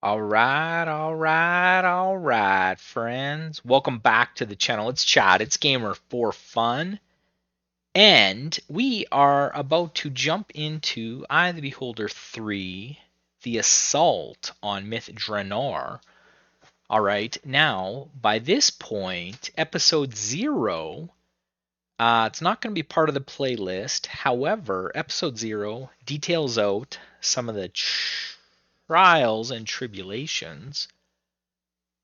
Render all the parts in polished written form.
All right, friends. Welcome back to the channel. It's Chad. It's Gamer for Fun. And we are about to jump into Eye of the Beholder 3, The Assault on Myth Drannor. All right, now, by this point, episode 0, it's not going to be part of the playlist. However, episode 0 details out some of the trials and tribulations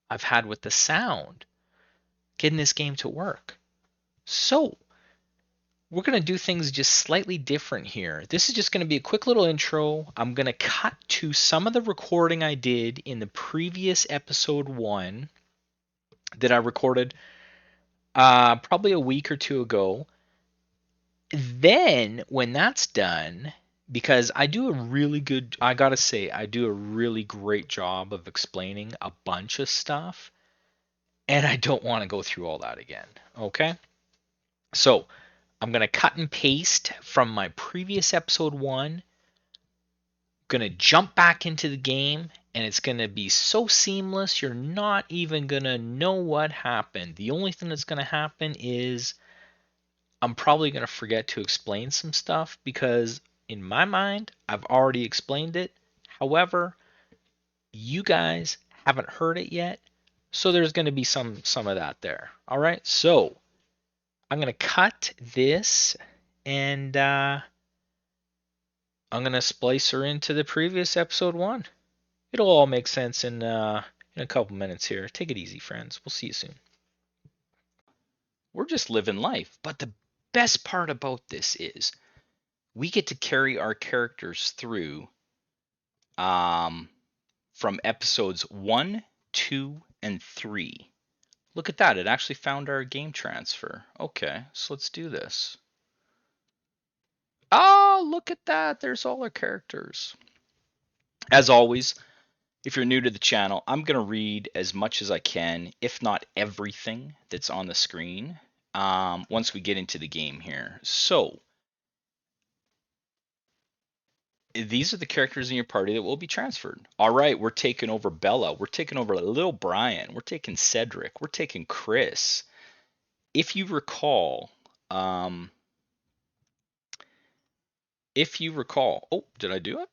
I've had with the sound getting this game to work. So, we're going to do things just slightly different here. This is just going to be a quick little intro. I'm going to cut to some of the recording I did in the previous episode 1 that I recorded probably a week or two ago. Then, when that's done, because I do I gotta say, I do a really great job of explaining a bunch of stuff. And I don't want to go through all that again. Okay? So I'm going to cut and paste from my previous episode 1. Going to jump back into the game, and it's going to be so seamless you're not even going to know what happened. The only thing that's going to happen is I'm probably going to forget to explain some stuff because in my mind I've already explained it. However, you guys haven't heard it yet. So there's going to be some of that there. All right. So I'm going to cut this and I'm going to splice her into the previous episode 1. It'll all make sense in a couple minutes here. Take it easy, friends. We'll see you soon. We're just living life. But the best part about this is we get to carry our characters through from episodes 1, 2, and 3. Look at that. It actually found our game transfer. Okay, so let's do this. Oh, look at that. There's all our characters. As always, if you're new to the channel, I'm going to read as much as I can, if not everything that's on the screen, once we get into the game here. So, these are the characters in your party that will be transferred. All right, we're taking over Bella. We're taking over Little Brian. We're taking Cedric. We're taking Chris. If you recall, oh, did I do it?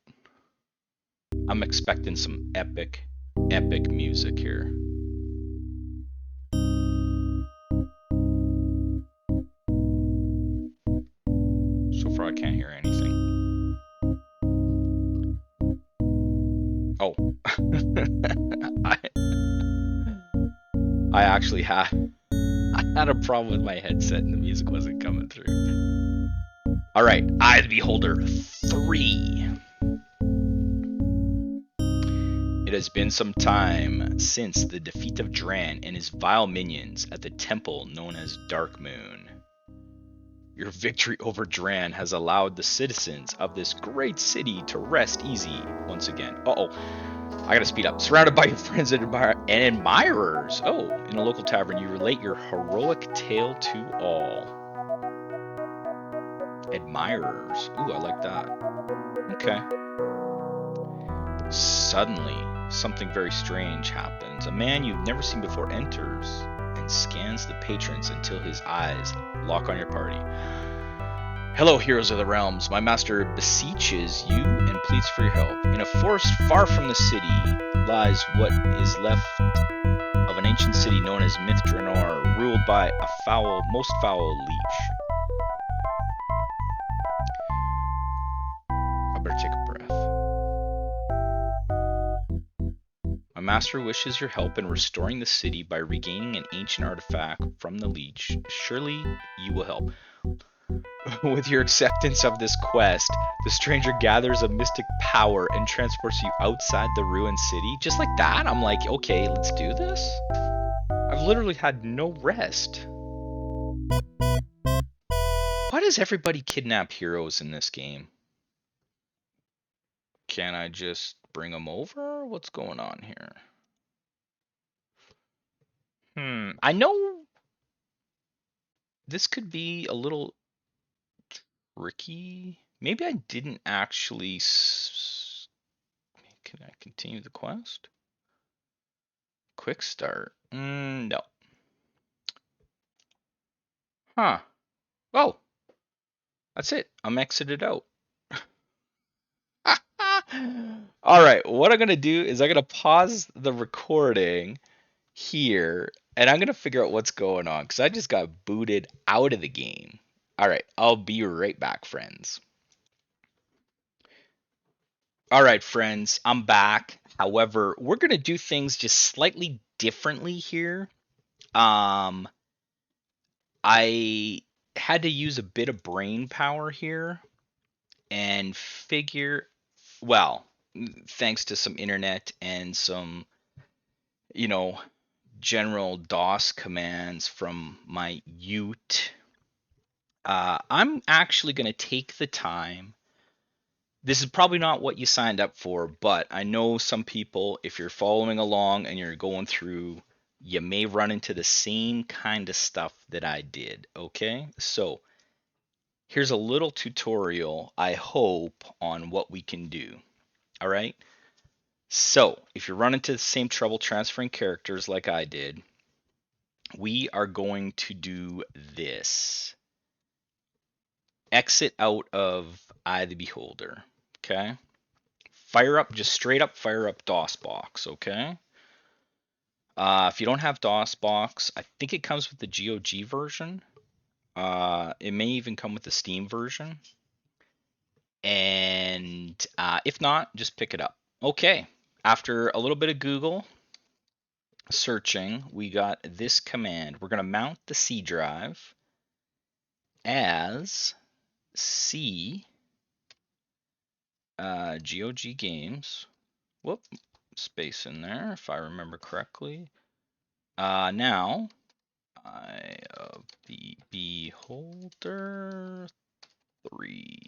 I'm expecting some epic music here. So far, I can't hear anything. Oh. I actually had a problem with my headset and the music wasn't coming through. All right, Eye of the Beholder 3. It has been some time since the defeat of Dran and his vile minions at the temple known as Dark Moon. Your victory over Dran has allowed the citizens of this great city to rest easy once again. Uh-oh. I gotta speed up. Surrounded by your friends and admirers. Oh, in a local tavern, you relate your heroic tale to all. Admirers. Ooh, I like that. Okay. Suddenly, something very strange happens. A man you've never seen before enters and scans the patrons until his eyes lock on your party. Hello, heroes of the realms. My master beseeches you and pleads for your help. In a forest far from the city lies what is left of an ancient city known as Myth Drannor, ruled by a most foul leech. I better take a breath. My master wishes your help in restoring the city by regaining an ancient artifact from the leech. Surely you will help. With your acceptance of this quest, the stranger gathers a mystic power and transports you outside the ruined city. Just like that, I'm like, okay, let's do this. I've literally had no rest. Why does everybody kidnap heroes in this game? Can I just bring them over? What's going on here? I know this could be a little tricky. Maybe I didn't actually... Can I continue the quest? Quick start. No. Huh. Oh, that's it. I'm exited out. All right, what I'm gonna do is I'm gonna pause the recording here, and I'm gonna figure out what's going on because I just got booted out of the game. All right, I'll be right back, friends. All right, friends, I'm back. However, we're gonna do things just slightly differently here. Um, I had to use a bit of brain power here and figure, well, thanks to some internet and some, you know, general DOS commands from my Ute. I'm actually going to take the time. This is probably not what you signed up for, but I know some people, if you're following along and you're going through, you may run into the same kind of stuff that I did. Okay, so here's a little tutorial, I hope, on what we can do. All right. So if you run into the same trouble transferring characters like I did, we are going to do this. Exit out of Eye of the Beholder. Okay. Fire up, just straight up fire up DOSBox. Okay. If you don't have DOSBox, I think it comes with the GOG version. It may even come with the Steam version. And if not, just pick it up. Okay. After a little bit of Google searching, we got this command. We're going to mount the C drive as C GOG games. Whoop, space in there if I remember correctly. Now, Eye of the Beholder 3.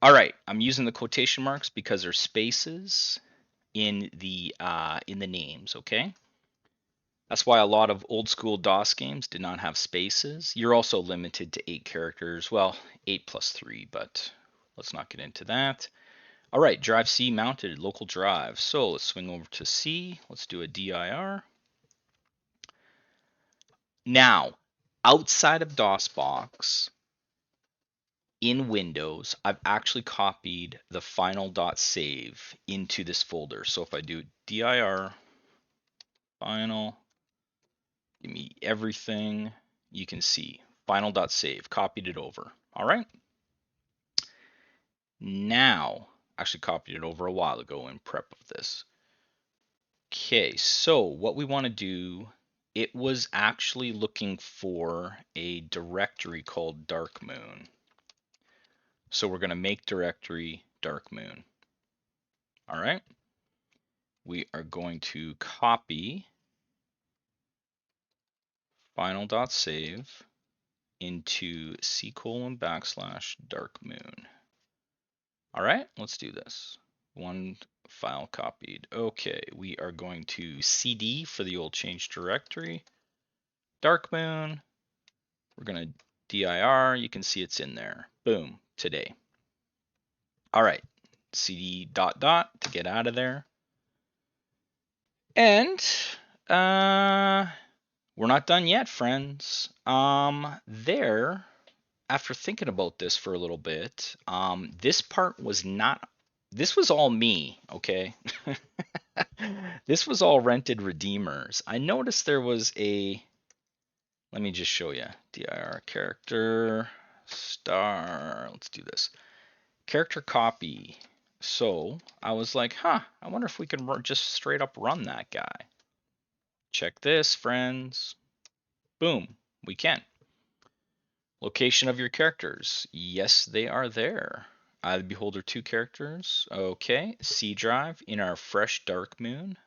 All right, I'm using the quotation marks because there's spaces in the names. Okay. That's why a lot of old school DOS games did not have spaces. You're also limited to 8 characters. Well, 8 plus 3, but let's not get into that. All right, drive C mounted, local drive. So let's swing over to C. Let's do a dir. Now, outside of DOSBox, in Windows, I've actually copied the final.save into this folder. So if I do dir final, give me everything, you can see final.save, copied it over. All right. Now, actually copied it over a while ago in prep of this. Okay, so what we want to do, it was actually looking for a directory called Dark Moon. So we're going to make directory Dark Moon. All right. We are going to copy final.save into C:\\dark moon. All right, let's do this. One file copied. Okay, we are going to CD for the old change directory. Dark Moon. We're going to dir. You can see it's in there. Boom, today. All right, CD ... to get out of there. And we're not done yet, friends. There, after thinking about this for a little bit, this part was not, this was all me, okay? This was all rented redeemers. I noticed there was a, let me just show you. dir character star, let's do this. Character copy. So I was like, I wonder if we can just straight up run that guy. Check this, friends. Boom, we can. Location of your characters. Yes, they are there. Eye of the Beholder 2 characters. Okay, C drive in our fresh Dark Moon.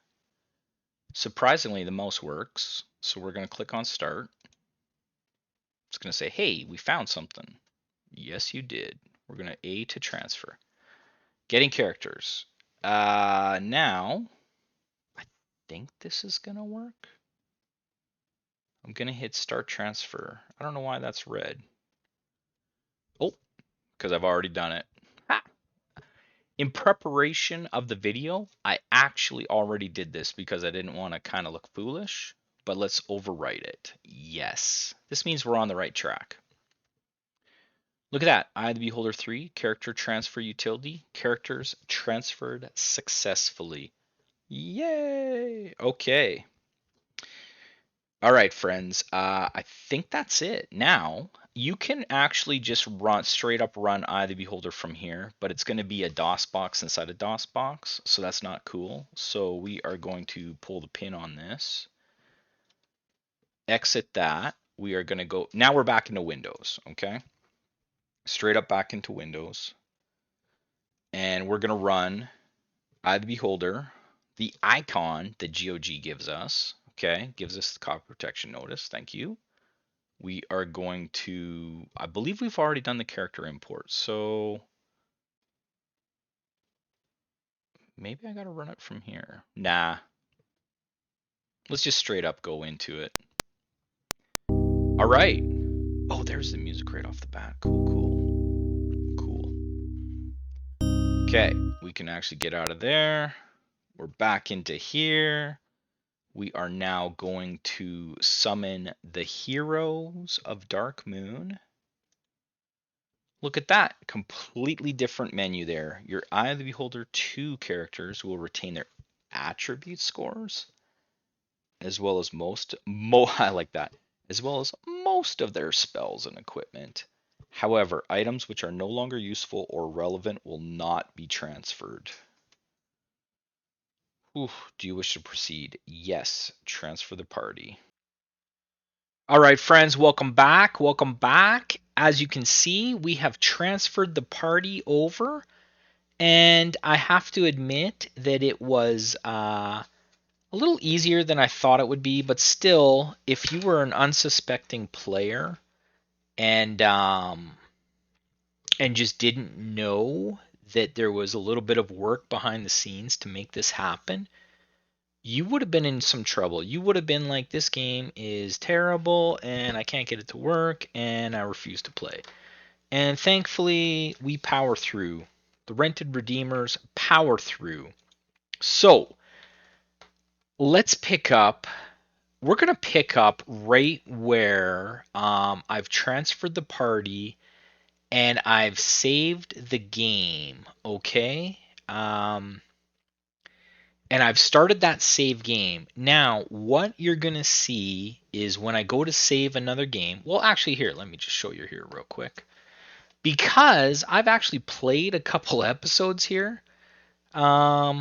Surprisingly, the mouse works. So we're going to click on Start. It's going to say, hey, we found something. Yes, you did. We're going to A to transfer. Getting characters. Now, I think this is going to work. I'm going to hit Start Transfer. I don't know why that's red. Oh, because I've already done it. Ha! In preparation of the video, I actually already did this because I didn't want to kind of look foolish, but let's overwrite it. Yes, this means we're on the right track. Look at that. Eye of the Beholder 3, character transfer utility, characters transferred successfully. Yay! Okay. All right, friends. I think that's it. Now, you can actually just straight up run Eye of the Beholder from here, but it's going to be a DOS box inside a DOS box, so that's not cool. So we are going to pull the pin on this, exit that. We are going to go, now we're back into Windows, okay? Straight up back into Windows. And we're going to run Eye of the Beholder, the icon that GOG gives us, okay? Gives us the copy protection notice, thank you. We are going to, I believe we've already done the character import, so maybe I gotta run it from here. Nah, let's just straight up go into it. All right. Oh, there's the music right off the bat. Cool, cool, cool. Okay, we can actually get out of there. We're back into here. We are now going to summon the Heroes of Dark Moon. Look at that, completely different menu there. Your Eye of the Beholder 2 characters will retain their attribute scores, as well as I like that, as well as most of their spells and equipment. However, items which are no longer useful or relevant will not be transferred. Ooh, do you wish to proceed? Yes, transfer the party. All right, friends, welcome back. Welcome back. As you can see, we have transferred the party over, and I have to admit that it was a little easier than I thought it would be, but still, if you were an unsuspecting player and just didn't know that there was a little bit of work behind the scenes to make this happen, you would have been in some trouble. You would have been like, this game is terrible and I can't get it to work and I refuse to play. And thankfully, we power through. The Rented Redeemers power through. So, let's pick up. We're going to pick up right where I've transferred the party and I've saved the game, okay? And I've started that save game. Now, what you're going to see is when I go to save another game. Well, actually, here, let me just show you here real quick. Because I've actually played a couple episodes here. But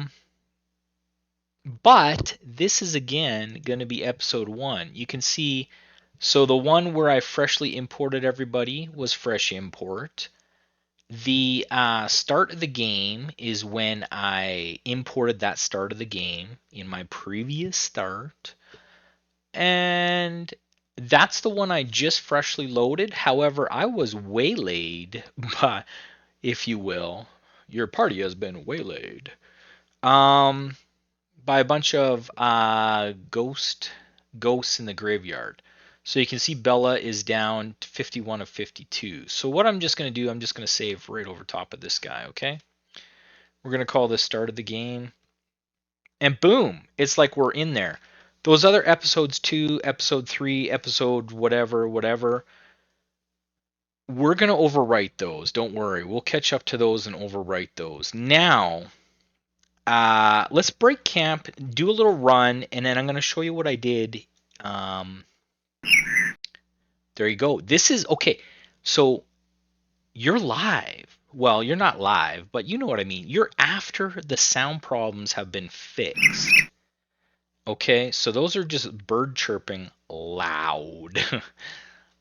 this is, again, going to be episode 1. You can see, so the one where I freshly imported everybody was fresh import. The start of the game is when I imported that start of the game in my previous start. And that's the one I just freshly loaded. However, I was waylaid by, if you will, your party has been waylaid, by a bunch of ghosts in the graveyard. So you can see Bella is down to 51 of 52. So what I'm just going to do, I'm just going to save right over top of this guy, okay? We're going to call this start of the game. And boom, it's like we're in there. Those other episodes 2, episode 3, episode whatever, we're going to overwrite those. Don't worry. We'll catch up to those and overwrite those. Now, let's break camp, do a little run, and then I'm going to show you what I did. There you go. This is, okay, so you're live. Well, you're not live, but you know what I mean. You're after the sound problems have been fixed. Okay, so those are just bird chirping loud.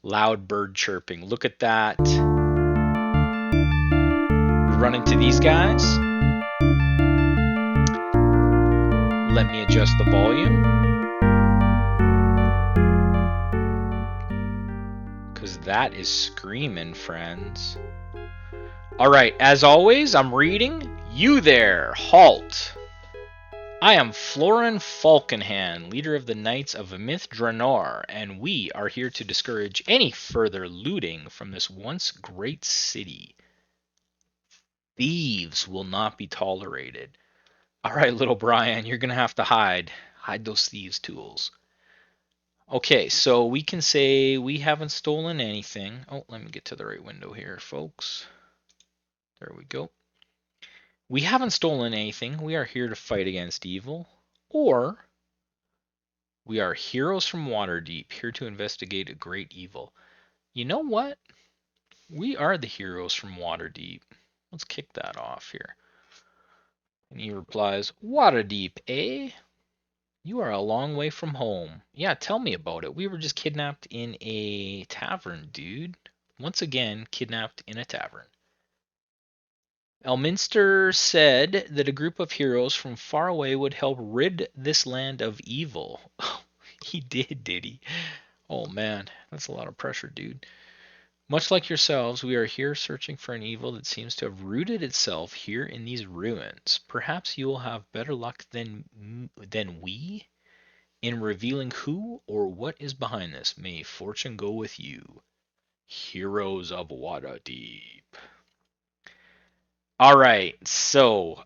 Loud bird chirping. Look at that. We run into these guys. Let me adjust the volume. Because that is screaming, friends. Alright, as always, I'm reading. You there, halt. I am Florin Falconhand, leader of the Knights of Myth Drannor, and we are here to discourage any further looting from this once great city. Thieves will not be tolerated. All right, little Brian, you're gonna have to hide. Hide those thieves' tools. Okay, so we can say we haven't stolen anything. Oh, let me get to the right window here, folks. There we go. We haven't stolen anything. We are here to fight against evil. Or we are heroes from Waterdeep, here to investigate a great evil. You know what? We are the heroes from Waterdeep. Let's kick that off here. And he replies, Waterdeep, eh? You are a long way from home. Yeah, tell me about it. We were just kidnapped in a tavern, dude. Once again, kidnapped in a tavern. Elminster said that a group of heroes from far away would help rid this land of evil. He did he? Oh man, that's a lot of pressure, dude. Much like yourselves, we are here searching for an evil that seems to have rooted itself here in these ruins. Perhaps you will have better luck than we in revealing who or what is behind this. May fortune go with you. Heroes of Waterdeep. All right, so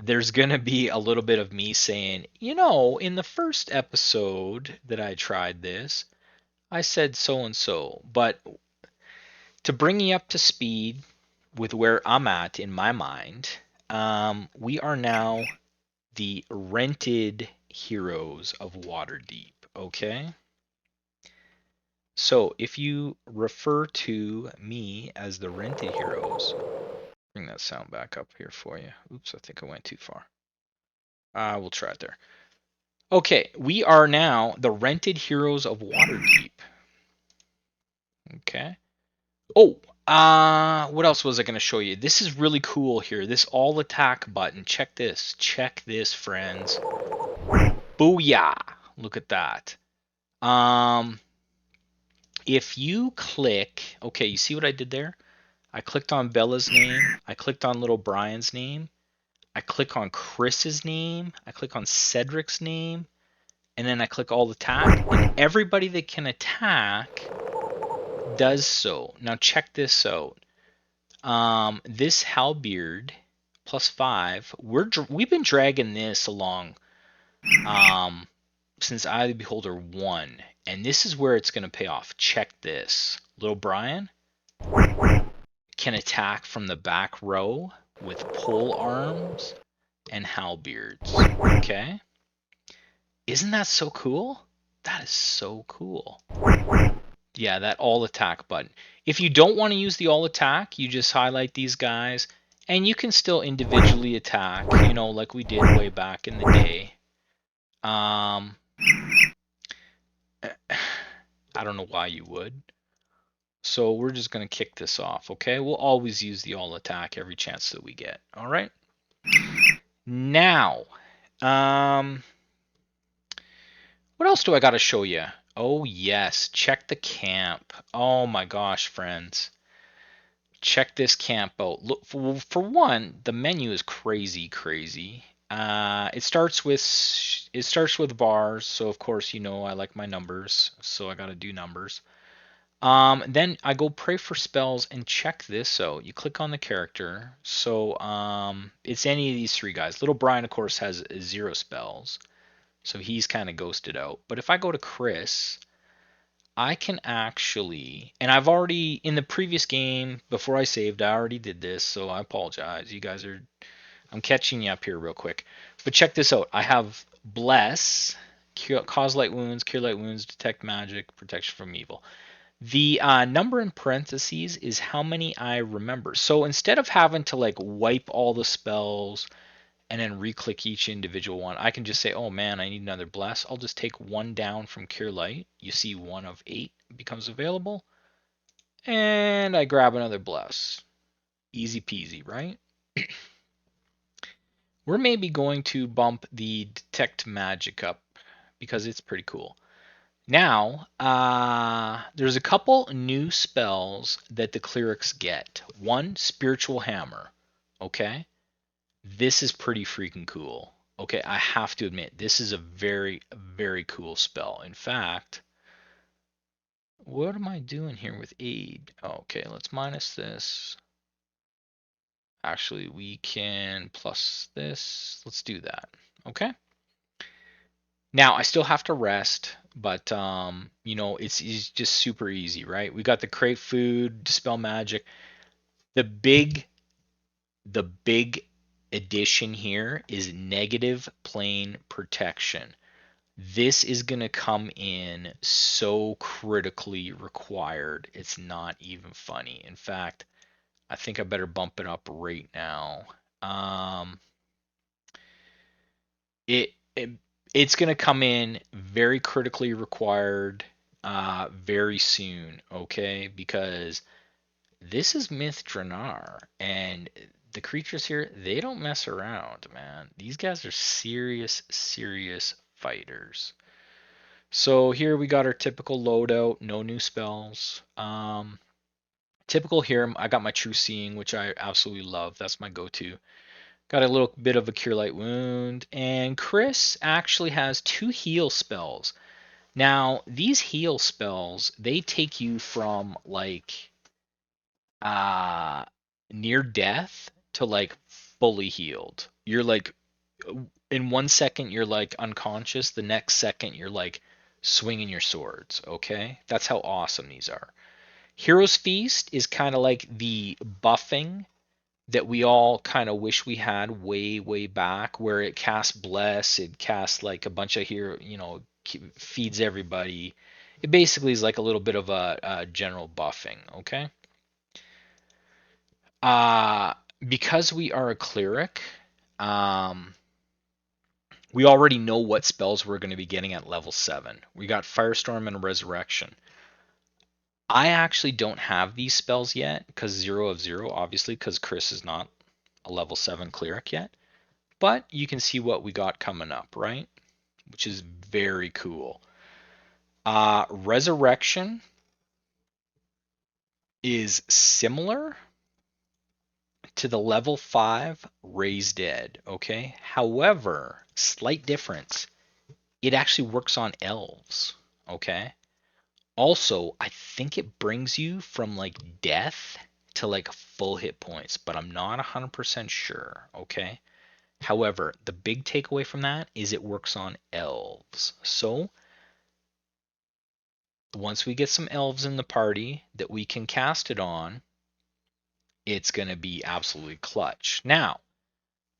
there's gonna be a little bit of me saying, in the first episode that I tried this, I said so and so, but to bring you up to speed with where I'm at in my mind, we are now the rented heroes of Waterdeep, okay? So if you refer to me as the rented heroes, bring that sound back up here for you. Oops, I think I went too far. We'll try it there. Okay, we are now the rented heroes of Waterdeep. Okay. Oh, what else was I going to show you? This is really cool here. This all attack button. Check this. Check this, friends. Booyah. Look at that. If you click, okay, you see what I did there? I clicked on Bella's name. I clicked on little Brian's name. I click on Chris's name. I click on Cedric's name. And then I click all attack. And everybody that can attack does so. Now check this out. This halberd +5. We've been dragging this along since Eye of the Beholder 1, and this is where it's going to pay off. Check this. Little Brian can attack from the back row with pole arms and halberds. Okay? Isn't that so cool? That is so cool. Yeah, that all attack button. If you don't want to use the all attack, you just highlight these guys and you can still individually attack, like we did way back in the day. I don't know why you would. So we're just going to kick this off, okay? We'll always use the all attack every chance that we get. All right? Now, what else do I got to show you? Oh, yes. Check the camp. Oh, my gosh, friends. Check this camp out. Look, for one, the menu is crazy. It starts with bars, so of course I like my numbers, so I got to do numbers. Then I go pray for spells and check this out. You click on the character, so it's any of these three guys. Little Brian, of course, has 0 spells, so he's kind of ghosted out. But if I go to Chris, I can actually, and I've already, in the previous game, before I saved, I already did this, so I apologize. I'm catching you up here real quick. But check this out. I have Bless, cause light wounds, cure light wounds, detect magic, protection from evil. The number in parentheses is how many I remember. So instead of having to wipe all the spells and then re-click each individual one, I can just say, oh man, I need another bless. I'll just take 1 down from Cure Light. You see 1 of 8 becomes available. And I grab another bless. Easy peasy, right? We're maybe going to bump the Detect Magic up because it's pretty cool. Now, there's a couple new spells that the clerics get. 1, Spiritual Hammer. Okay? This is pretty freaking cool. Okay, I have to admit, this is a very, very cool spell. In fact, What am I doing here with aid? Okay, let's minus this. Actually, we can plus this. Let's do that. Okay. Now I still have to rest, but you know, it's just super easy, right? We got the crate food, dispel magic. The big the big addition here is negative plane protection. This is going to come in so critically required. It's not even funny. In fact, I think I better bump it up right now. Um, it, it it's going to come in very critically required very soon, okay? Because this is Myth Drannor, and the creatures here, they don't mess around, man. These guys are serious, serious fighters. So here we got our typical loadout, no new spells. Typical here, I got my True Seeing, which I absolutely love. That's my go-to. Got a little bit of a Cure Light Wound, and Chris actually has 2 heal spells. Now, these heal spells, they take you from like uh near death to like fully healed. You're like in 1 second you're like unconscious, the next second you're like swinging your swords, okay? That's how awesome these are. Hero's Feast is kind of like the buffing that we all kind of wish we had way way back, where it casts bless, it casts like a bunch of hero, you know, feeds everybody. It basically is like a little bit of a general buffing, okay? Uh, because we are a cleric, um, we already know what spells we're going to be getting at level 7. We got Firestorm and Resurrection. I actually don't have these spells yet because 0 of 0, obviously, because Chris is not a level 7 cleric yet. But you can see what we got coming up, right? Which is very cool. Resurrection is similar to the level 5 Raise Dead, okay? However, slight difference. It actually works on elves, okay? Also, I think it brings you from like death to like full hit points, but I'm not 100% sure, okay? However, the big takeaway from that is it works on elves. So, once we get some elves in the party that we can cast it on, it's going to be absolutely clutch. Now,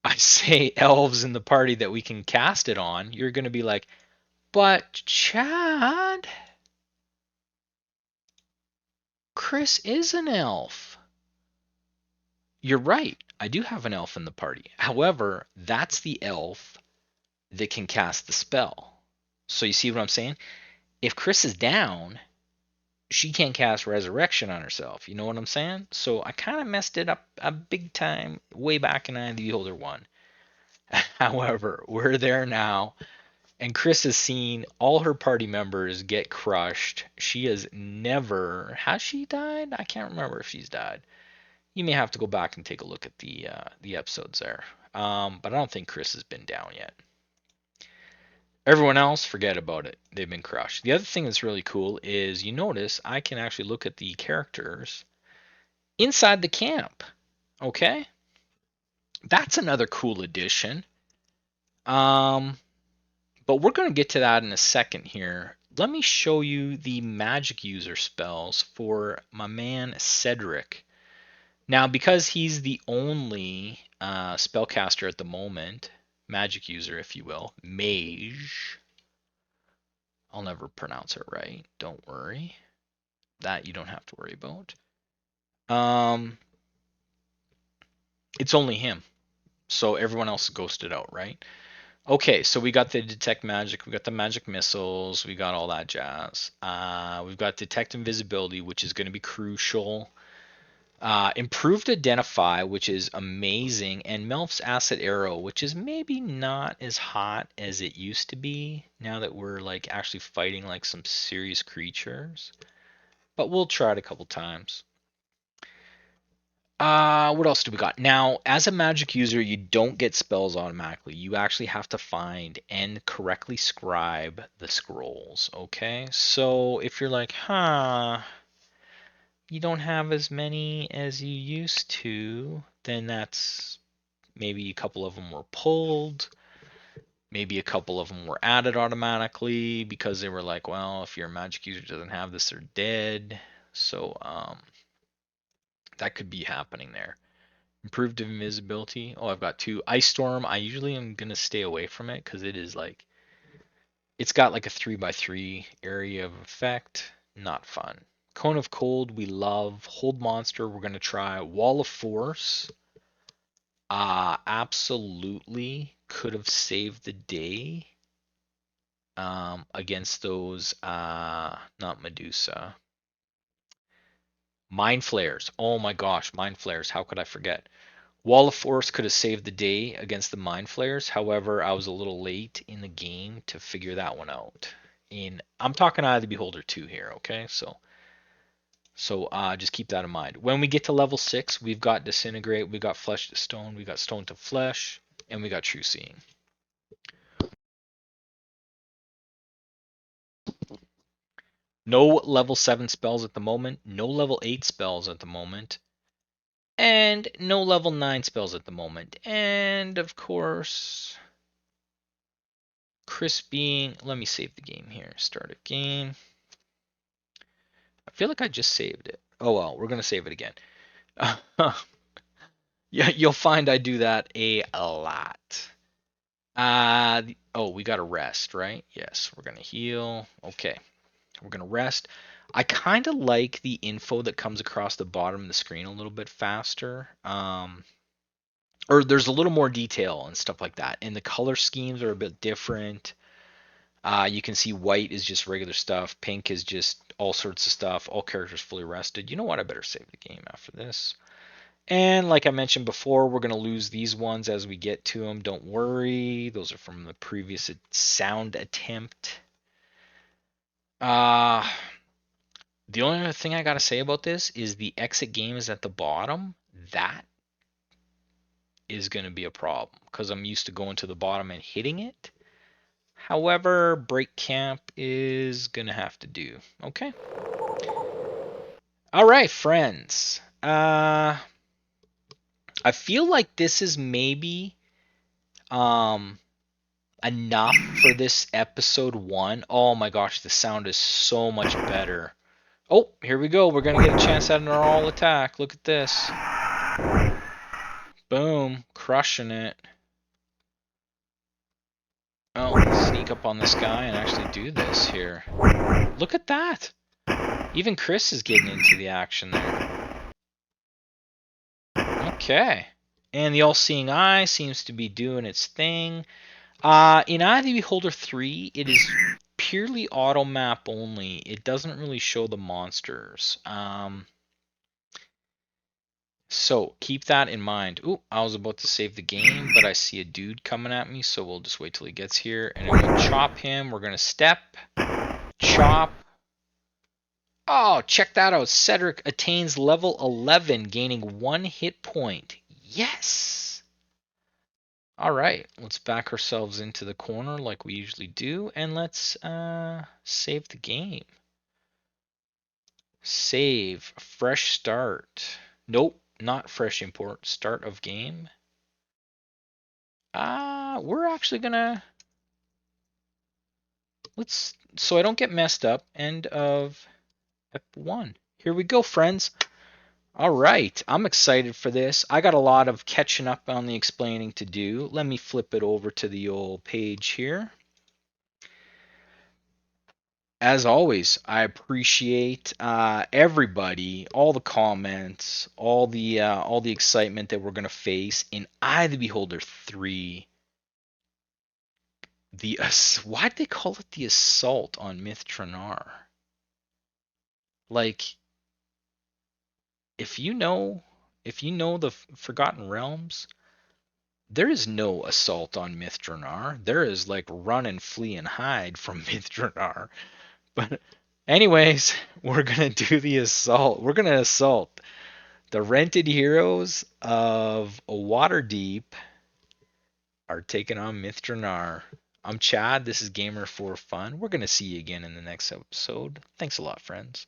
I say elves in the party that we can cast it on, you're going to be like, but Chad, Chris is an elf. You're right. I do have an elf in the party. However, that's the elf that can cast the spell. So you see what I'm saying? If Chris is down, she can't cast resurrection on herself. You know what I'm saying? So I kind of messed it up a big time way back in Eye of the Beholder 1. However, we're there now, and Chris has seen all her party members get crushed. She has she died? I can't remember if she's died. You may have to go back and take a look at the episodes there. But I don't think Chris has been down yet. Everyone else, forget about it. They've been crushed. The other thing that's really cool is you notice I can actually look at the characters inside the camp. Okay, that's another cool addition. Um, but we're going to get to that in a second here. Let me show you the magic user spells for my man Cedric. Now, because he's the only spellcaster at the moment, magic user, if you will, mage. I'll never pronounce it right. Don't worry. That you don't have to worry about. Um, it's only him. So everyone else ghosted out, right? Okay, so we got the detect magic, we got the magic missiles, we got all that jazz. We've got detect invisibility, which is going to be crucial. Improved identify, which is amazing, and Melf's acid arrow, which is maybe not as hot as it used to be now that we're like actually fighting like some serious creatures. But we'll try it a couple times. What else do we got? Now, as a magic user, you don't get spells automatically. You actually have to find and correctly scribe the scrolls, okay? So if you're like, you don't have as many as you used to, then that's maybe a couple of them were pulled. Maybe a couple of them were added automatically because they were like, well, if your magic user doesn't have this, they're dead. So that could be happening there. Improved invisibility. Oh, I've got two. Ice Storm. I usually am gonna stay away from it because it is like it's got like a 3x3 area of effect. Not fun. Cone of Cold. We love. Hold Monster. We're gonna try. Wall of Force. Absolutely could have saved the day against those. Not Medusa. Mind Flayers. Oh my gosh, Mind Flayers. How could I forget? Wall of Force could have saved the day against the Mind Flayers. However, I was a little late in the game to figure that one out. I'm talking Eye of the Beholder 2 here, okay? So just keep that in mind. When we get to level 6, we've got Disintegrate, we got Flesh to Stone, we got Stone to Flesh, and we got True Seeing. No level 7 spells at the moment, no level 8 spells at the moment, and no level 9 spells at the moment. And of course, Chris being, let me save the game here. Start a game. I feel like I just saved it. Oh well, we're gonna save it again. Yeah, you'll find I do that a lot. Oh, we gotta rest, right? Yes, we're gonna heal. Okay, we're gonna rest. I kind of like the info that comes across the bottom of the screen a little bit faster. Or there's a little more detail and stuff like that. And the color schemes are a bit different. You can see white is just regular stuff. Pink is just all sorts of stuff. All characters fully rested. You know what? I better save the game after this. And like I mentioned before, we're going to lose these ones as we get to them. Don't worry. Those are from the previous sound attempt. The only other thing I got to say about this is the exit game is at the bottom. That is going to be a problem because I'm used to going to the bottom and hitting it. However, break camp is going to have to do. Okay. All right, friends. I feel like this is maybe enough for this episode 1. Oh my gosh, the sound is so much better. Oh, here we go. We're going to get a chance at an all attack. Look at this. Boom. Crushing it. Oh, let's sneak up on this guy and actually do this here. Look at that. Even Chris is getting into the action there. Okay. And the All-Seeing Eye seems to be doing its thing. In Eye of the Beholder 3, it is purely auto map only. It doesn't really show the monsters. So keep that in mind. Ooh, I was about to save the game, but I see a dude coming at me, so we'll just wait till he gets here. And I'm going to chop him. We're going to step, chop. Oh, check that out. Cedric attains level 11, gaining 1 hit point. Yes! All right, let's back ourselves into the corner like we usually do, and let's save the game. Save, fresh start. Nope, not fresh import, start of game. We're actually gonna, so I don't get messed up, end of ep1. Here we go, friends. All right, I'm excited for this. I got a lot of catching up on the explaining to do. Let me flip it over to the old page here. As always, I appreciate everybody, all the comments, all the excitement that we're gonna face in Eye of the Beholder 3. Why'd they call it the assault on Myth Drannor? Like, if you know the Forgotten Realms, there is no assault on Myth Drannor. There is like run and flee and hide from Myth Drannor. But anyways, we're gonna do the assault. We're gonna assault The rented heroes of Waterdeep are taking on Myth Drannor. I'm Chad. This is Gamer for Fun. We're going to see you again in the next episode. Thanks a lot, friends.